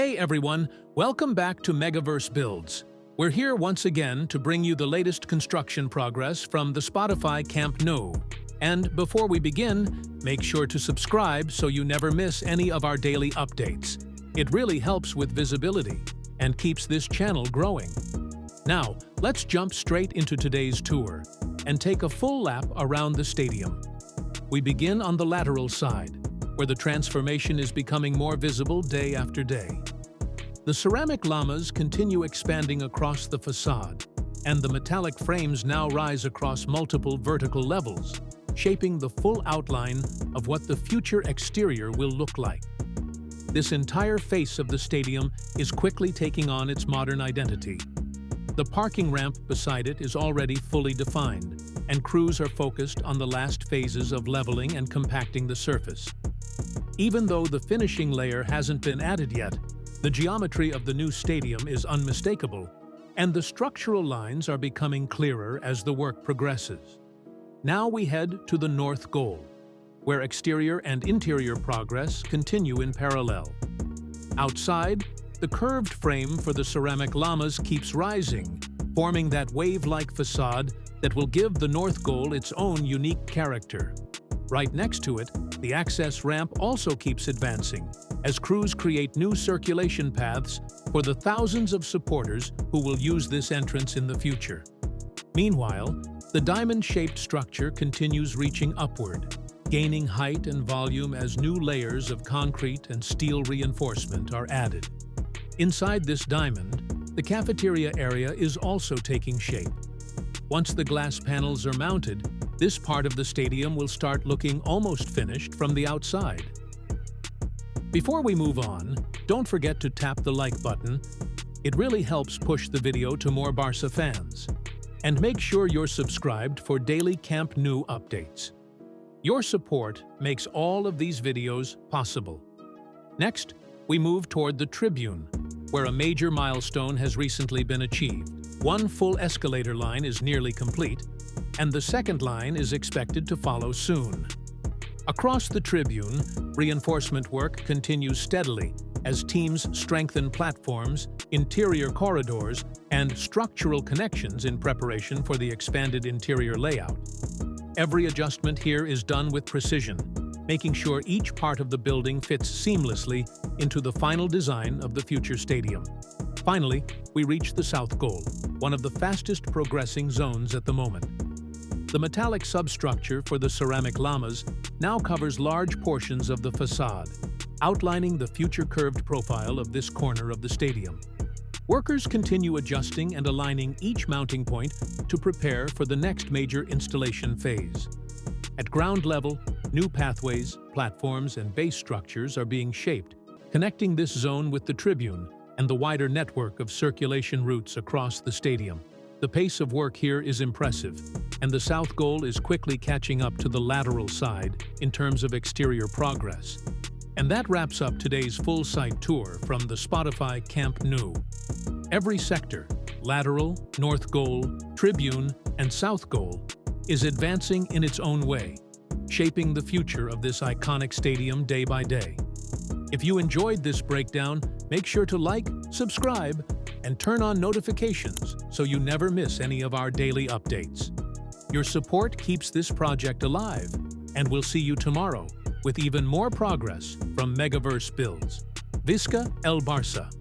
Hey everyone, welcome back to MegaVerse Builds. We're here once again to bring you the latest construction progress from the Spotify Camp Nou. And before we begin, make sure to subscribe so you never miss any of our daily updates. It really helps with visibility and keeps this channel growing. Now, let's jump straight into today's tour and take a full lap around the stadium. We begin on the lateral side, where the transformation is becoming more visible day after day. The ceramic lamas continue expanding across the facade, and the metallic frames now rise across multiple vertical levels, shaping the full outline of what the future exterior will look like. This entire face of the stadium is quickly taking on its modern identity. The parking ramp beside it is already fully defined, and crews are focused on the last phases of leveling and compacting the surface. Even though the finishing layer hasn't been added yet, the geometry of the new stadium is unmistakable, and the structural lines are becoming clearer as the work progresses. Now we head to the north goal, where exterior and interior progress continue in parallel. Outside, the curved frame for the ceramic lamas keeps rising, forming that wave-like facade that will give the north goal its own unique character. Right next to it, the access ramp also keeps advancing, as crews create new circulation paths for the thousands of supporters who will use this entrance in the future. Meanwhile, the diamond-shaped structure continues reaching upward, gaining height and volume as new layers of concrete and steel reinforcement are added. Inside this diamond, the cafeteria area is also taking shape. Once the glass panels are mounted, this part of the stadium will start looking almost finished from the outside. Before we move on, don't forget to tap the like button. It really helps push the video to more Barça fans. And make sure you're subscribed for daily Camp Nou updates. Your support makes all of these videos possible. Next, we move toward the Tribune, where a major milestone has recently been achieved. One full escalator line is nearly complete, and the second line is expected to follow soon. Across the Tribune, reinforcement work continues steadily as teams strengthen platforms, interior corridors, and structural connections in preparation for the expanded interior layout. Every adjustment here is done with precision, making sure each part of the building fits seamlessly into the final design of the future stadium. Finally, we reach the south goal, one of the fastest progressing zones at the moment. The metallic substructure for the ceramic lamas now covers large portions of the facade, outlining the future curved profile of this corner of the stadium. Workers continue adjusting and aligning each mounting point to prepare for the next major installation phase. At ground level, new pathways, platforms, and base structures are being shaped, connecting this zone with the Tribune and the wider network of circulation routes across the stadium. The pace of work here is impressive, and the south goal is quickly catching up to the lateral side in terms of exterior progress. And that wraps up today's full-site tour from the Spotify Camp Nou. Every sector, lateral, north goal, Tribune, and south goal, is advancing in its own way, shaping the future of this iconic stadium day by day. If you enjoyed this breakdown, make sure to like, subscribe, and turn on notifications so you never miss any of our daily updates. Your support keeps this project alive, and we'll see you tomorrow with even more progress from MegaVerse Builds. Visca el Barça.